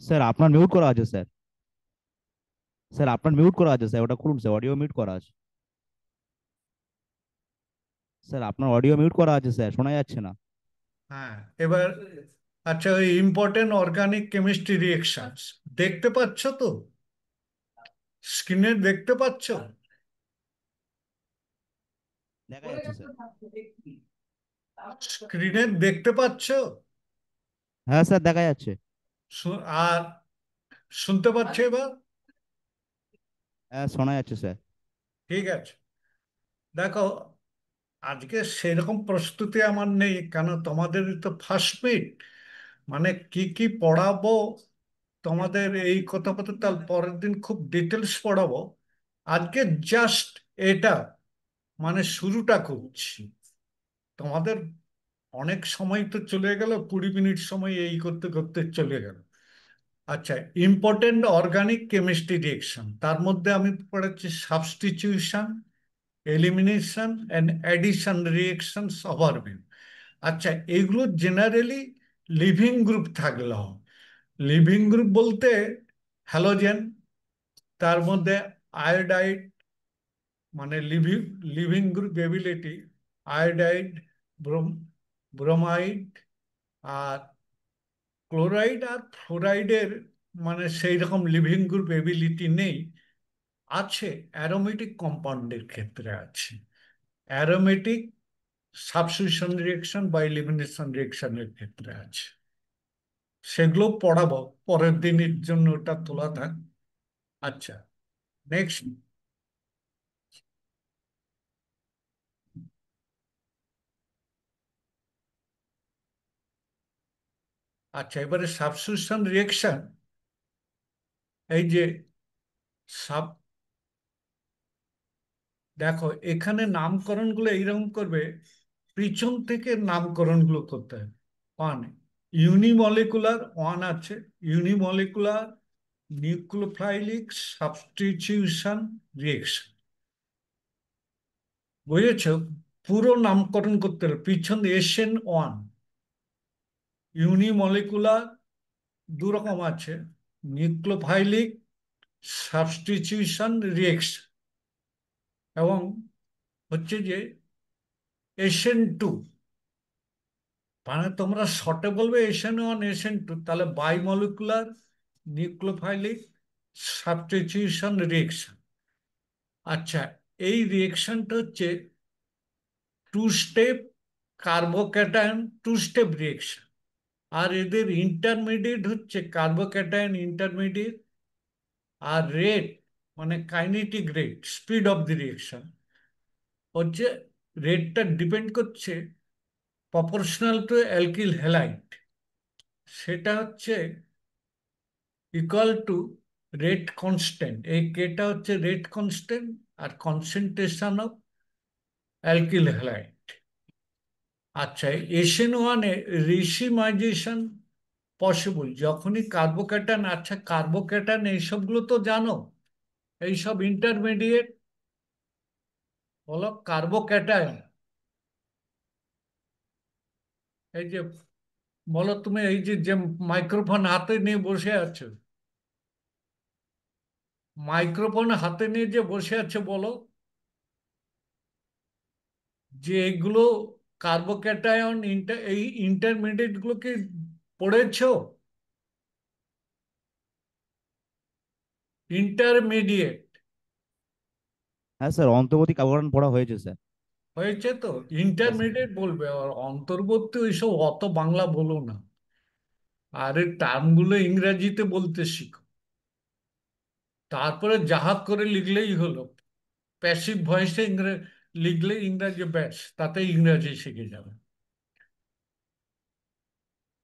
Sir আপনার mute করা আছে স্যার। স্যার আপনার মিউট করা আছে স্যার, ওটা খুলুন স্যার, অডিও মিউট করা আছে। স্যার আপনার অডিও মিউট করা আছে স্যার, শোনা যাচ্ছে না। হ্যাঁ, এবার আচ্ছা, ওই ইম্পর্টেন্ট অর্গানিক কেমিস্ট্রি রিয়েকশনস দেখতে পাচ্ছ তো? স্ক্রিনে দেখতে পাচ্ছ? দেখা যাচ্ছে স্যার। স্ক্রিনে দেখতে পাচ্ছ? হ্যাঁ স্যার, দেখা যাচ্ছে। আর শুনতে পাচ্ছ এবার? হ্যাঁ, শোনা যাচ্ছে স্যার। ঠিক আছে। দেখো, আজকে সেরকম প্রস্তুতি আমার নেই, কেন তোমাদের তো ফার্স্ট মিট। মানে কি কি পড়াবো তোমাদের এই কথা বলতে, তার পরের দিন খুব ডিটেলস পড়াবো। আজকে জাস্ট এটা মানে শুরুটা করছি। তোমাদের অনেক সময় তো চলে গেল, 20 মিনিট সময় এই করতে করতে চলে গেল। আচ্ছা, ইম্পর্টেন্ট অর্গানিক কেমিস্ট্রি রিয়েকশন, তার মধ্যে আমি পড়াচ্ছি substitution, elimination and addition reactions overview. আচ্ছা, এগুলো জেনারেলি লিভিং গ্রুপ থাকলে হয়। লিভিং গ্রুপ বলতে হ্যালোজেন, তার মধ্যে আয়োডাইড, মানে leaving leaving group ability, iodide, bromide, আর ক্লোরাইড আর ফ্লোরাইডের মানে সেই রকম লিভিং গ্রুপ এবিলিটি নেই। আছে অ্যারোমেটিক কম্পাউন্ডের ক্ষেত্রে আছে। অ্যারোমেটিক সাবস্টিটিউশন রিয়েকশন বা এলিমিনেশন রিয়েকশনের ক্ষেত্রে আছে। সেগুলো পড়াবো, পরের দিনের জন্য ওটা তোলা থাক। আচ্ছা, নেক্সট। আচ্ছা, এবারে সাবস্টিটিউশন রিয়েকশন। এই যে সাব, দেখো এখানে নামকরণগুলো এইরকম করবে, পিছন থেকে নামকরণগুলো করতে হবে। ওয়ান ইউনিমলিকুলার, ওয়ান আছে ইউনিমলিকুলার নিউক্লিওফাইলিক সাবস্টিটিউশন রিয়েকশন। বুঝেছ? পুরো নামকরণ করতে হবে, পিছন এসএন ওয়ান। ইউনিমলিকুলার দু রকম আছে, নিউক্লিওফাইলিক সাবস্টিটিউশন রিয়েকশন, এবং হচ্ছে যে এসএন টু। মানে তোমরা শর্টে বলবে এসএন ওয়ান এসএন টু, তাহলে বাইমলিকুলার নিউক্লিওফাইলিক সাবস্টিটিউশন রিয়েকশন। আচ্ছা, এই রিয়েকশনটা হচ্ছে two step carbocation two step reaction. আর এদের ইন্টারমিডিয়েট হচ্ছে কার্বোক্যাটায়ন ইন্টারমিডিয়েট। আর রেট মানে kinetic rate, speed of the reaction হচ্ছে, রেটটা ডিপেন্ড করছে প্রপোর্শনাল টু অ্যালকিল হ্যালাইড। সেটা হচ্ছে ইকুয়াল টু রেট কনস্ট্যান্ট, এই কেটা হচ্ছে রেট কনস্ট্যান্ট আর কনসেন্ট্রেশন অফ অ্যালকিল হ্যালাইড। আচ্ছা, এসএন ওয়ানে রিসিমাইজেশন পসিবল যখনই কার্বোক্যাটান, আচ্ছা কার্বোক্যাটান এইসবগুলো তো জানো, এইসব ইন্টারমিডিয়েট হলো কার্বোক্যাটায়ন। এই যে বলো তুমি, এই যে যে মাইক্রোফোন হাতে নিয়ে বসে আছো, মাইক্রোফোন হাতে নিয়ে যে বসে আছে, বলো যে এগুলো কার্বোক্যাটায়ন এই ইন্টারমিডিয়েট গুলো কি পড়েছো? ইন্টারমিডিয়েট হ্যাঁ স্যার, অন্তর্বর্তী কার্বন পড়া হয়েছে স্যার। হয়েছে তো? হ্যাঁ স্যার। ইন্টারমিডিয়েট বলবে, আর অন্তর্বর্তী ওইসব অত বাংলা বলো না। আর এই টার্মগুলো ইংরেজিতে বলতে শিখো, তারপরে যাহা করে লিখলেই হলো। প্যাসিভ ভয়েসে লিখলে ইংরাজি ব্যাস, তাতে ইংরাজি শিখে যাবে।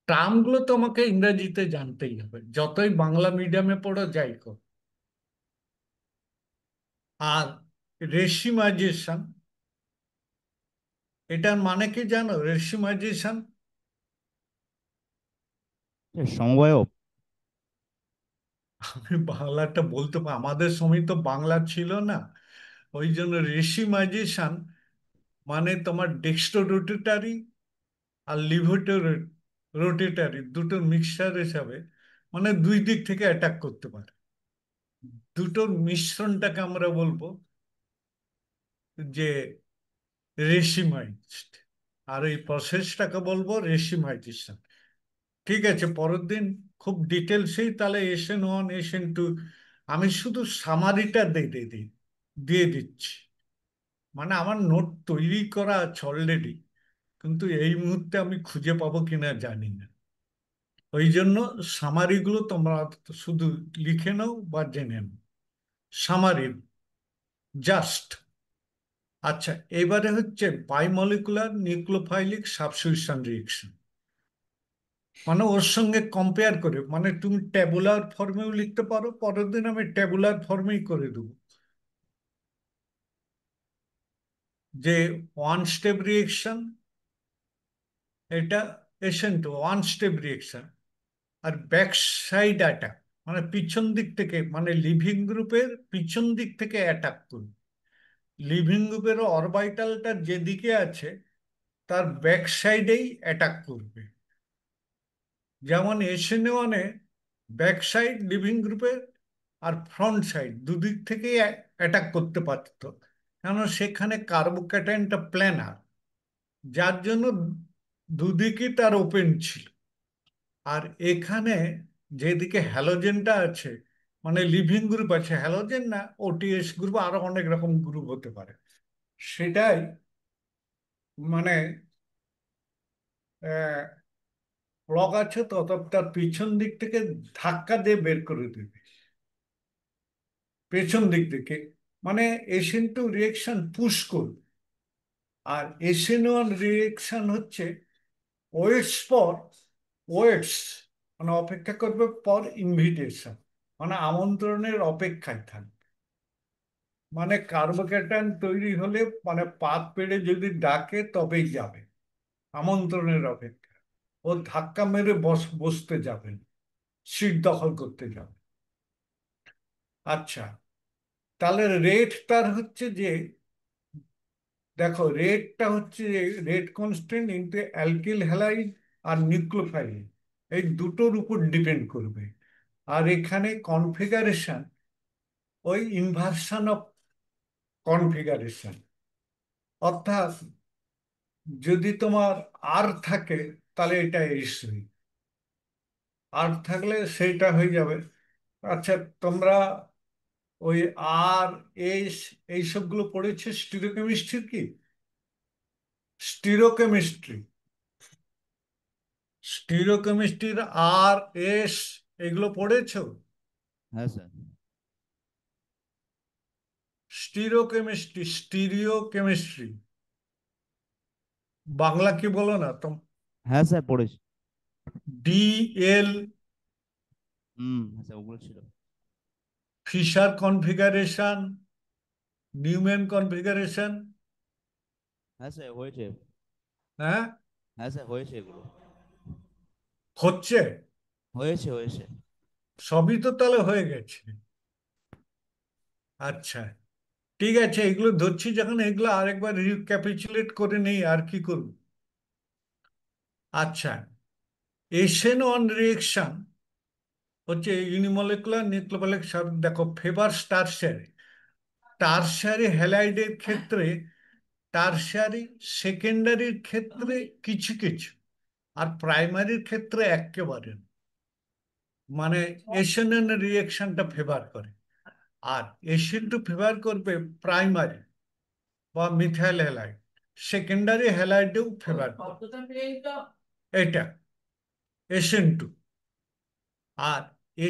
টার্মগুলো তোমাকে ইংরেজিতে জানতেই হবে, যতই বাংলা মিডিয়ামে পড়ো যাই করো। আর রেশিমাইজেশন, এটার মানে কি জানো? রেশিমাইজেশন সমবায়ব। আমি বাংলাটা বলতে আমাদের সময় তো বাংলা ছিল না, ওই জন্য রেশিমাইজেশন মানে তোমার ডেক্সট্রো রোটেটারি আর লিভোটো রোটেটারি দুটোর মিক্সচার হিসাবে মানে দুই দিক থেকে অ্যাটাক করতে পারে। দুটোর মিশ্রণটাকে আমরা বলবো যে রেশিমাইজড, আর এই প্রসেসটাকে বলবো রেশিমাইজেশন। ঠিক আছে, পরের দিন খুব ডিটেলসেই তাহলে SN1 SN2, আমি শুধু সামারিটা দিয়ে দিচ্ছি। মানে আমার নোট তৈরি করা আছে অলরেডি, কিন্তু এই মুহূর্তে আমি খুঁজে পাবো কিনা জানি না। ওই জন্য সামারিগুলো তোমরা শুধু লিখে নাও বা জেনে নাও। Summary just. আচ্ছা, এবারে হচ্ছে বাইমলিকুলার নিউক্লিওফাইলিক সাবস্টিটিউশন রিঅ্যাকশন। মানে ওর সঙ্গে কম্পেয়ার করে, মানে তুমি ট্যাবুলার ফর্মেও লিখতে পারো, পরের দিন আমি ট্যাবুলার ফর্মেই করে দেবো যে ওয়ান স্টেপ রিঅ্যাকশন, এটা SN2 ওয়ান স্টেপ রিঅ্যাকশন। আর ব্যাক সাইড অ্যাটাক, মানে পিছন দিক থেকে, মানে লিভিং গ্রুপের পিছন দিক থেকে অ্যাটাক করবে। লিভিং গ্রুপের অরবাইটালটা যেদিকে আছে তার ব্যাক সাইডেই অ্যাটাক করবে। যেমন SN1-এ ব্যাক সাইড লিভিং গ্রুপের আর ফ্রন্ট সাইড দুদিক থেকেই অ্যাটাক করতে পারত, কেন সেখানে কার্বোক্যাটায়নটা প্ল্যানার, যার জন্য দুদিকই তার ওপেন ছিল। আর এখানে যেদিকে হ্যালোজেনটা আছে, মানে লিভিং গ্রুপ আছে, হ্যালোজেন না, OTS গ্রুপ, আরো অনেক রকম গ্রুপ হতে পারে, সেটাই মানে ব্লক আছে, তত তার পিছন দিক থেকে ধাক্কা দিয়ে বের করে দেবে পেছন দিক থেকে। মানে SN2 রিয়েকশন পুশ করবে, আর SN1 রিয়েকশন হচ্ছে ওয়েটস ফর, ওয়েটস মানে অপেক্ষা করবে পর ইনভিটেশন, মানে আমন্ত্রণের অপেক্ষায় থাকবে। মানে কার্বোক্যাটায়ন তৈরি হলে, মানে পাত পেড়ে যদি ডাকে তবেই যাবে, আমন্ত্রণের অপেক্ষা। ও ধাক্কা মেরে বসতে যাবেন, সিট দখল করতে যাবে। আচ্ছা, তাহলে রেট তার হচ্ছে যে, দেখো রেটটা হচ্ছে rate constant into alkyl halide আর নিউক্লিওফাইলিন, এই দুটোর উপর ডিপেন্ড করবে। আর এখানে কনফিগারেশন ওই ইনভার্সন অফ কনফিগারেশন, অর্থাৎ যদি তোমার আর থাকে তাহলে এটা SN, আর থাকলে সেইটা হয়ে যাবে। আচ্ছা, তোমরা ওই আর এস এইসবগুলো পড়েছো স্টিরিওকেমিস্ট্রি কি? স্টিরিওকেমিস্ট্রি, স্টিরিওকেমিস্ট্রির RS এগুলো পড়েছো? হ্যাঁ স্যার। স্টিরিও কেমিস্ট্রি, বাংলা কি বলো না তো? হ্যাঁ স্যার পড়েছি। DL, হ্যাঁ স্যার ওগুলো ছিল। Fischer configuration, Newman configuration. হ্যাঁ স্যার হয়েছে। হ্যাঁ, হ্যাঁ স্যার হয়েছে এগুলো। হচ্ছে, হয়েছে হয়েছে। সবই তো তাহলে হয়ে গেছে। আচ্ছা, ঠিক আছে, এগুলো ধরছি যখন, এগুলো আরেকবার রিক্যাপিচুলেট করে নেই, আর কি করব। আচ্ছা, SN1 রিয়েকশন হচ্ছে ইউনিমলিকুলার নিউক্লিওফিলিক দেখো ফেভার্স টারশারি, টারশারি হ্যালাইডের ক্ষেত্রে, টারশারি সেকেন্ডারির ক্ষেত্রে কিছু কিছু, আর প্রাইমারির ক্ষেত্রে একেবারে না। মানে SN1 রিয়েকশনটা ফেভার করে, আর SN2 ফেভার করবে প্রাইমারি বা মিথাইল হ্যালাইড, সেকেন্ডারি হ্যালাইডেও ফেভার করে এটা SN2। আর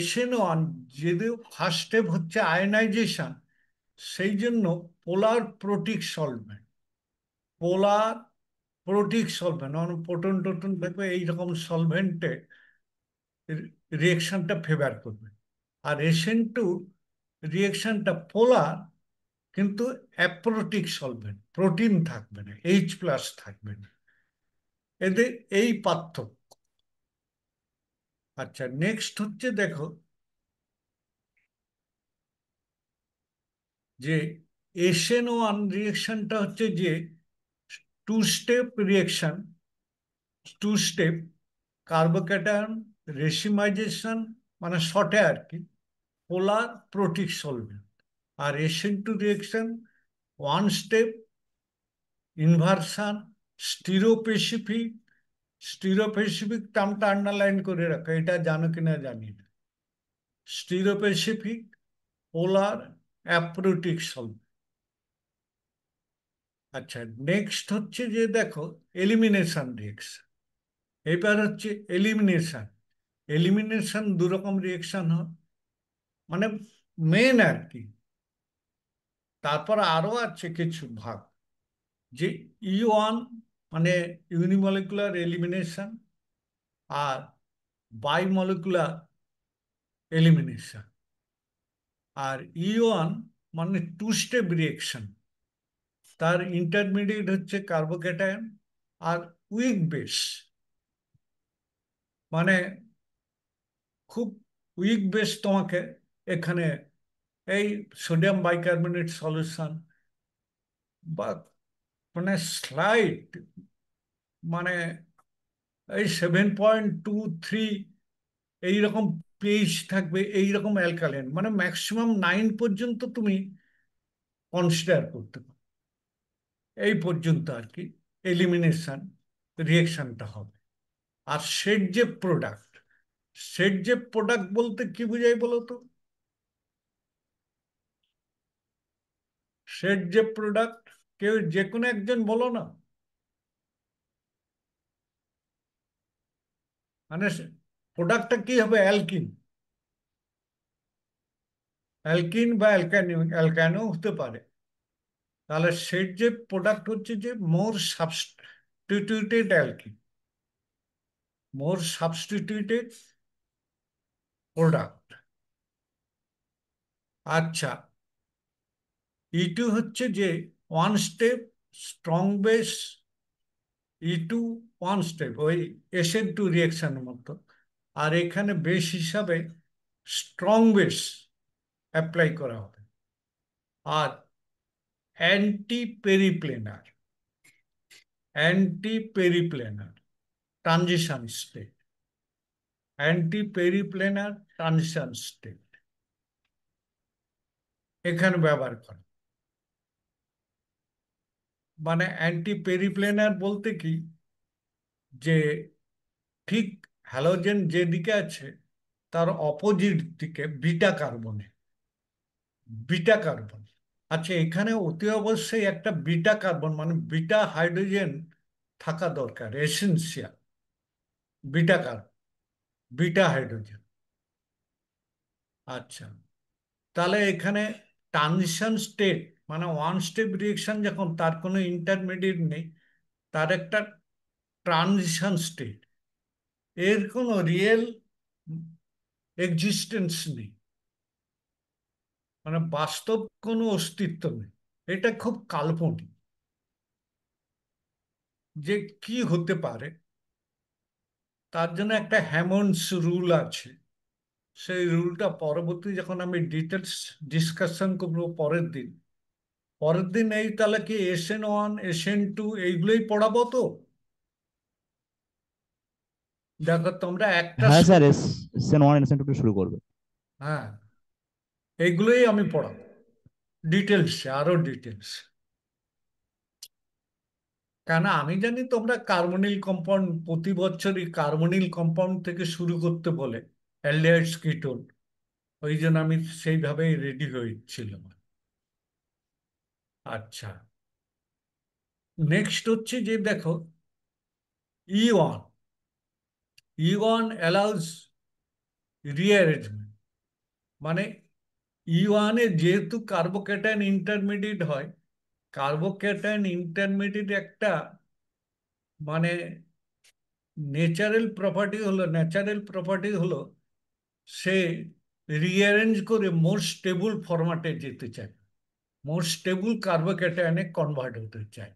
SN1 যদিও ফার্স্ট স্টেপ হচ্ছে আয়নাইজেশন, সেই জন্য পোলার প্রোটিক সলভেন্ট, পোলার প্রোটিক সলভেন্ট মানে প্রোটন টোটন থাকবে, এইরকম সলভেন্টে রিয়েকশনটা ফেভার করবে। আর SN2 রিয়েকশনটা পোলার, কিন্তু অ্যাপ্রোটিক সলভেন্ট, প্রোটিন থাকবে না, H+ থাকবে না, এদের এই পার্থক্য। আচ্ছা, নেক্সট হচ্ছে দেখো যে SN1 রিয়েকশনটা হচ্ছে যে two step reaction, two step, carbocation racemization মানে শর্টে আর কি, পোলার প্রোটিক সলভেন্ট। আর SN2 reaction one step, inversion, stereospecific. Stereospecific টার্মটা আন্ডারলাইন করে রাখো, এটা জানো কিনা জানি না। স্টিরোপেসিফিক, পোলার, অ্যাপ্রোটিক সলভেন্ট। আচ্ছা, নেক্সট হচ্ছে যে দেখো এলিমিনেশন রিয়েকশন। এবার হচ্ছে এলিমিনেশন। এলিমিনেশন দু রকম রিয়েকশন হয়, মানে মেন আর কি। তারপর আরো আছে কিছু ভাগ, যে E1 মানে ইউনিমলিকুলার এলিমিনেশন, আর বাইমলিকুলার এলিমিনেশন। আর E1 মানে টু স্টেপ রিয়েকশন, তার ইন্টারমিডিয়েট হচ্ছে কার্বোক্যাটায়ন আর উইক বেস। মানে খুব উইক বেস তোমাকে এখানে এই সোডিয়াম বাইকার্বনেট সলিউশন বা মানে স্লাইড, মানে এই 7.23 এইরকম পিএইচ থাকবে, এইরকম অ্যালকালাইন, মানে ম্যাক্সিমাম 9 পর্যন্ত তুমি কনসিডার করতে পারো। এই পর্যন্ত আর কি এলিমিনেশন রিয়েকশনটা হবে। আর সেট যে প্রোডাক্ট, সেট যে প্রোডাক্ট বলতে কি বোঝাই বলো তো? সেট যে প্রোডাক্ট, কেউ যে কোনো একজন বলো না। মানে প্রোডাক্টটা কি হবে? অ্যালকিন, অ্যালকিন বা অ্যালকানিও, অ্যালকানিও হতে পারে। তাহলে সেট যে প্রোডাক্ট হচ্ছে যে মোর সাবস্টিটিউটেড অ্যালকিন, মোর সাবস্টিটিউটেড প্রোডাক্ট। আচ্ছা, E2 হচ্ছে যে one step strong base. E2 one step, ওই SN2 রিয়েকশনের মতো। আর এখানে বেস হিসাবে স্ট্রং বেস অ্যাপ্লাই করা হবে। আর anti periplanar, anti periplanar transition state, anti periplanar transition state এখানে ব্যবহার করে। মানে অ্যান্টি পেরিপ্লেনার বলতে কি, যে ঠিক হ্যালোজেন যেদিকে আছে তার অপোজিট দিকে বিটা কার্বনে, বিটা কার্বন। আচ্ছা, এখানে অতি অবশ্যই একটা বিটা কার্বন মানে বিটা হাইড্রোজেন থাকা দরকার, essential. Beta carbon, beta hydrogen. আচ্ছা, তাহলে এখানে ট্রানজিশন স্টেট মানে ওয়ান স্টেপ রিয়েকশন, যখন তার কোনো ইন্টারমিডিয়েট নেই, তার একটা ট্রানজিশন স্টেট, এর কোনো রিয়েল এক্সিস্টেন্স নেই, মানে বাস্তব কোনো অস্তিত্ব নেই। এটা খুব কাল্পনিক যে কি হতে পারে। তার জন্য একটা হ্যামন্ডস রুল আছে। সেই রুলটা পরবর্তী যখন আমি ডিটেলস ডিসকাশন করবো পরের দিন, পরের দিন এই তাহলে কি SN1 SN2 এইগুলোই পড়াবো তো? দেখো তোমরা একটা হ্যাঁ স্যার, SN1 SN2 শুরু করবে। হ্যাঁ, এইগুলোই আমি পড়াবো ডিটেলস, আরো ডিটেলস। কেন আমি জানি তোমরা কার্বনিল কম্পাউন্ড প্রতি বছরই কার্বনিল কম্পাউন্ড থেকে শুরু করতে বলে, অ্যালডিহাইডস কিটোন। ওই জন্য আমি সেইভাবেই রেডি হয়েছিলাম। আচ্ছা, নেক্সট হচ্ছে যে দেখো E1, E1 অ্যালাউজ রিঅ্যারেঞ্জমেন্ট। মানে E1 এ যেহেতু কার্বোক্যাটায়ন ইন্টারমিডিয়েট হয়, কার্বোক্যাটায়ন ইন্টারমিডিয়েট একটা মানে ন্যাচারাল প্রপার্টি হলো সে রিঅ্যারেঞ্জ করে মোর স্টেবল ফরম্যাটে যেতে চায়, মোর স্টেবল কার্বোক্যাটায়নে কনভার্ট হতে চায়।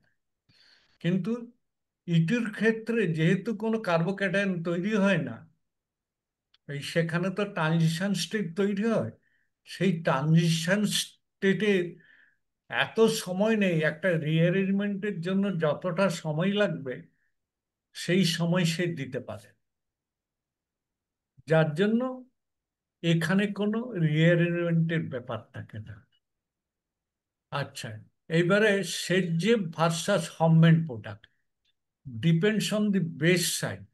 কিন্তু ইটির ক্ষেত্রে যেহেতু কোনো কার্বোক্যাটায়ন তৈরি হয় না, এই সেখানে তো ট্রানজিশন স্টেট তৈরি হয়। সেই ট্রানজিশন স্টেটে এত সময় নেই, একটা রিঅ্যারেঞ্জমেন্টের জন্য যতটা সময় লাগবে সেই সময় সে দিতে পারে। যার জন্য এখানে কোনো রিঅ্যারেঞ্জমেন্টের ব্যাপার থাকে না। আচ্ছা, এইবারে সেটজেভ ভার্সাস হমমেড product depends on the base side.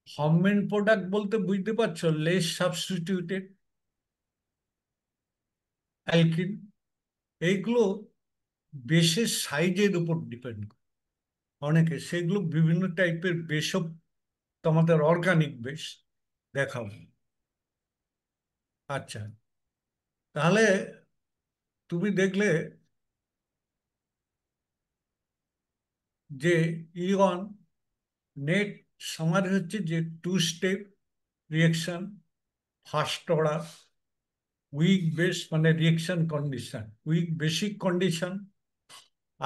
হমমেড প্রোডাক্ট বলতে বুঝতে পারছো, লেস সাবস্টিটিউটেড অ্যালকিন, এইগুলো বেসের সাইজের উপর ডিপেন্ড করে। অনেকে সেগুলো বিভিন্ন টাইপের বেসও তোমাদের অর্গানিক বেস দেখাবো। আচ্ছা, তাহলে তুমি দেখলে যে ইওয়ান নেট সামারি হচ্ছে যে two step reaction, first order, weak base মানে reaction condition, weak basic condition,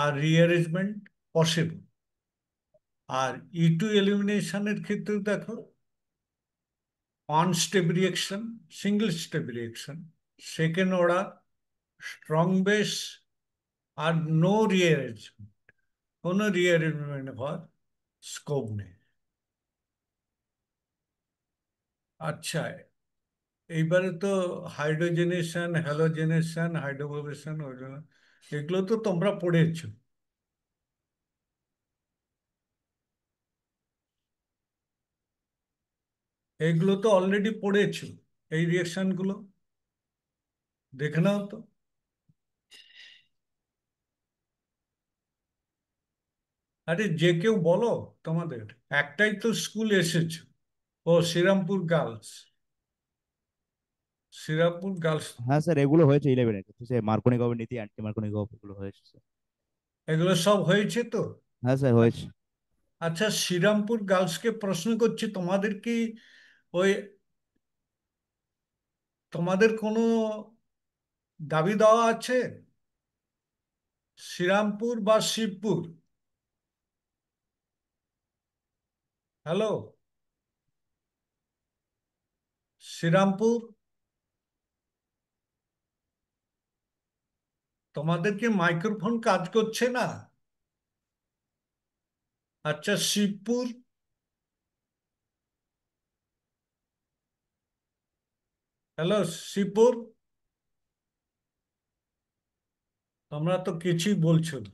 আর রিঅ্যারেঞ্জমেন্ট পসিবল। আর ই টু এলিমিনেশনের ক্ষেত্রে দেখো, one step reaction, single step reaction, second order, strong base, আর নো রিঅ্যারেঞ্জমেন্ট, কোনো রিঅ্যারেঞ্জমেন্ট হওয়ার স্কোপ নেই। আচ্ছা, এইবারে তো হাইড্রোজেনেশন, হ্যালোজেনেশন, হাইড্রোবোরেশন, এগুলো তো তোমরা পড়েছো। এইগুলো তো অলরেডি পড়েছো, এই রিয়েকশনগুলো দেখে নাও তো। আরে যে কেউ বলো, তোমাদের একটাই তো স্কুল এসেছো। ও, শ্রীরামপুর গার্লস, শ্রীরামপুর গার্লস। হ্যাঁ স্যার, এগুলো হয়েছে 11-এ, সে মার্কোনিকভের নীতি, অ্যান্টি মার্কোনিকভ, এগুলো হয়েছে স্যার। এগুলো সব হয়েছে তো। হ্যাঁ স্যার, হয়েছে। আচ্ছা, শ্রীরামপুর গার্লসকে প্রশ্ন করছি, তোমাদের কি ওই, তোমাদের কোনো দাবি দেওয়া আছে? শ্রীরামপুর বা শিবপুর? হ্যালো, শ্রীরামপুর, তোমাদের কি মাইক্রোফোন কাজ করছে না? আচ্ছা, শিবপুর, হ্যালো শিবপুর, তোমরা তো কিছুই বলছো না।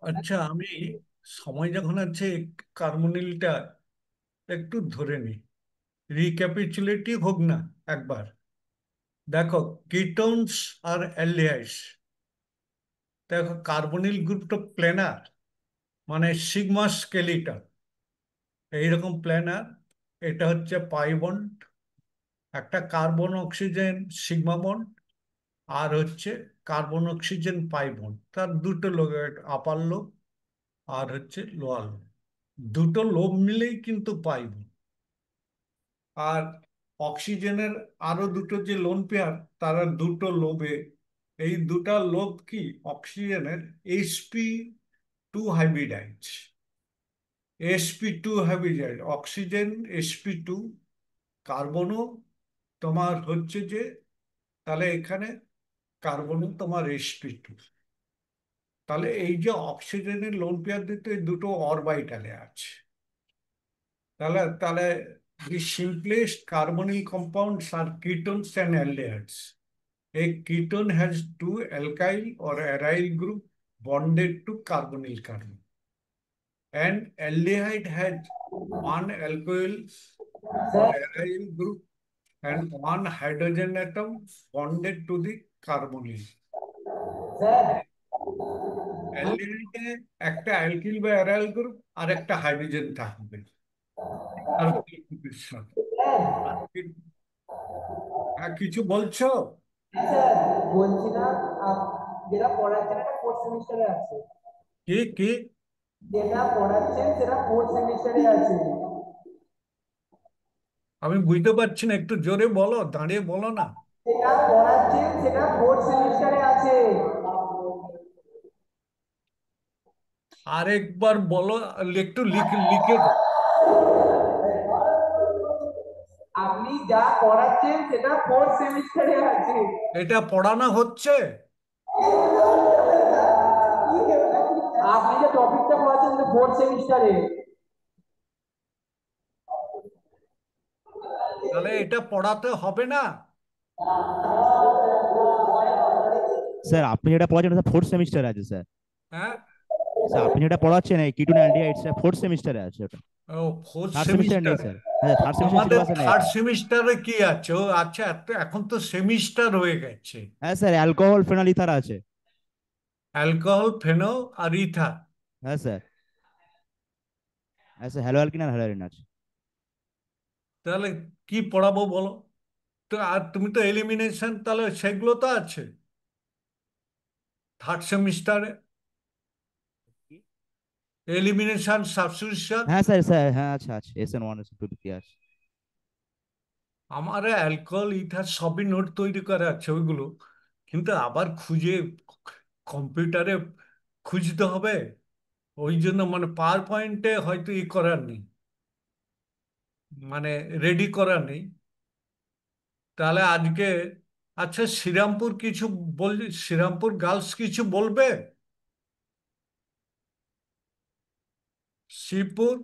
আচ্ছা, আমি সময় যখন আছে, কার্বনিলটা একটু ধরে নিই, রিক্যাপিচুলেটিভ হোক না একবার। দেখো, কিটোনস আর অ্যালডিহাইডস, দেখো কার্বনিল গ্রুপটা প্ল্যানার, মানে সিগমা স্কেলিটা এইরকম প্ল্যানার। এটা হচ্ছে পাই বন্ড, একটা কার্বন অক্সিজেন সিগমা বন্ড, আর হচ্ছে কার্বন অক্সিজেন পাই বন্ড, তার দুটো লোক, আপার লোব আর হচ্ছে লোয়ার লোব, দুটো লোব মিলেই কিন্তু পাই বন্ড। আর অক্সিজেনের আরো দুটো যে লোন পেয়ার, তারা দুটো লোবে, এই দুটা লোব কি অক্সিজেনের sp2 hybridise, sp2 hybridise, oxygen sp2, কার্বনও তোমার হচ্ছে যে, তাহলে এখানে কার্বনও তোমার sp2। তাহলে এই যে অক্সিজেনের লোন পেয়ার দিতে এই দুটো অরবাইটালে আছে। তাহলে তাহলে the simplest carbonyl compounds are ketones and aldehydes. A ketone has two alkyl or aryl group bonded to carbonyl carbon. And aldehyde has one alkyl or aryl group and one hydrogen atom bonded to the carbonyl. অ্যালডিহাইডে একটা alkyl বা aryl group আর একটা hydrogen থাকবে alkyl গ্রুপের সাথে। আর কিছু বলছো? Sir, বলছিলাম যেটা পড়াচ্ছেন এটা ফোর্থ সেমিস্টারে আছে। কি কি? যেটা পড়াচ্ছেন সেটা ফোর্থ সেমিস্টারে আছে। আমি বুঝতে পারছি না, একটু জোরে বলো, দাঁড়িয়ে বলো না। যেটা পড়াচ্ছেন সেটা ফোর্থ সেমিস্টারে আছে। আরেকবার বলো, একটু লিখে লিখে দাও। আপনি যা পড়াচ্ছেন সেটা ফোর্থ সেমিস্টারে আছে। এটা পড়ানো হচ্ছে? আপনি যে টপিকটা পড়াচ্ছেন সেটা ফোর্থ সেমিস্টারে। তাহলে এটা পড়াতে হবে না? স্যার আপনি যেটা পড়াচ্ছেন ওটা ফোর্থ সেমিস্টারে আছে স্যার। হ্যাঁ। স্যার আপনি যেটা পড়াচ্ছেন এই কিটুন অ্যালডিহাইড স্যার ফোর্থ সেমিস্টারে আছে ওটা। ও, ফোর্থ থার্ড সেমিস্টারে নেই সেমিস্টারে? স্যার। হ্যাঁ থার্ড সেমিস্টার আমাদের সিলেবাসে নেই থার্ড এটা। সেমিস্টারে কি আছে? ও আচ্ছা, এখন তো সেমিস্টার হয়ে গেছে। হ্যাঁ স্যার অ্যালকোহল ফেনল ইথার আছে। অ্যালকোহল, ফেনো আর ইথার। হ্যাঁ স্যার। হ্যাঁ স্যার হ্যালো অ্যালকিন আর হ্যালোরিন আছে। তাহলে কি পড়াবো বলো? তো আর তুমি তো এলিমিনেশন, তাহলে সেগুলো তো আছে থার্ড সেমিস্টারে, এলিমিনেশন, সাবস্টিটিউশন। হ্যাঁ স্যার স্যার হ্যাঁ আচ্ছা আচ্ছা SN1 SN2 কি আছে। আমার অ্যালকোহল, ইথার সবই নোট তৈরি করা আছে ওইগুলো, কিন্তু আবার খুঁজে কম্পিউটারে খুঁজতে হবে। ওই জন্য মানে পাওয়ার পয়েন্টে হয়তো করার নেই, মানে রেডি করা নেই। তাহলে আজকে, আচ্ছা শ্রীরামপুর কিছু শ্রীরামপুর গার্লস কিছু বলবে? শিবপুর?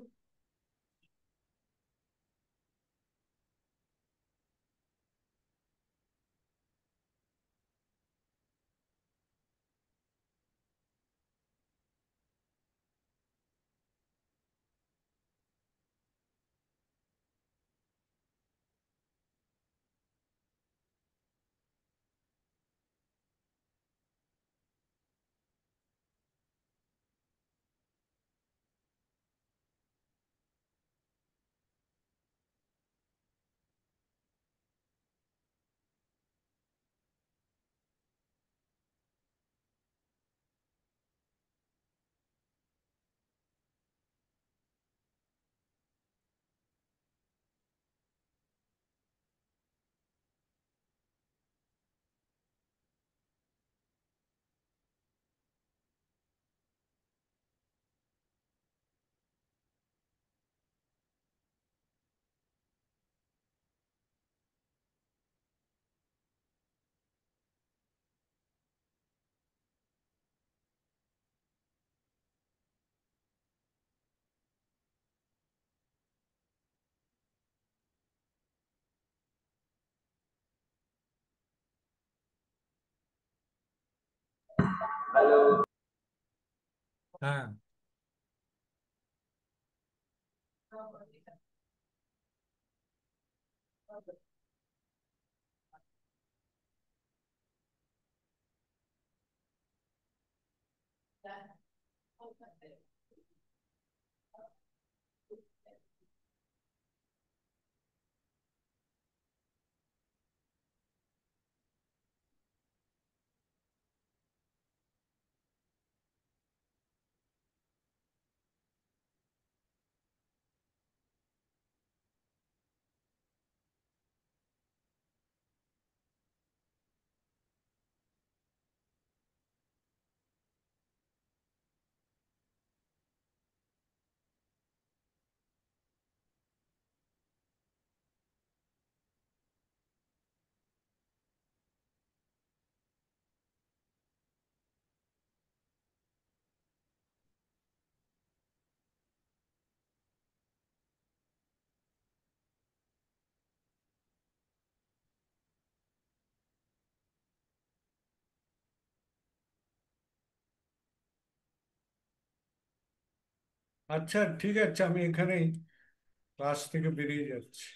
হ্যাঁ। আচ্ছা ঠিক আছে, আমি এখানেই ক্লাস থেকে বেরিয়ে যাচ্ছি।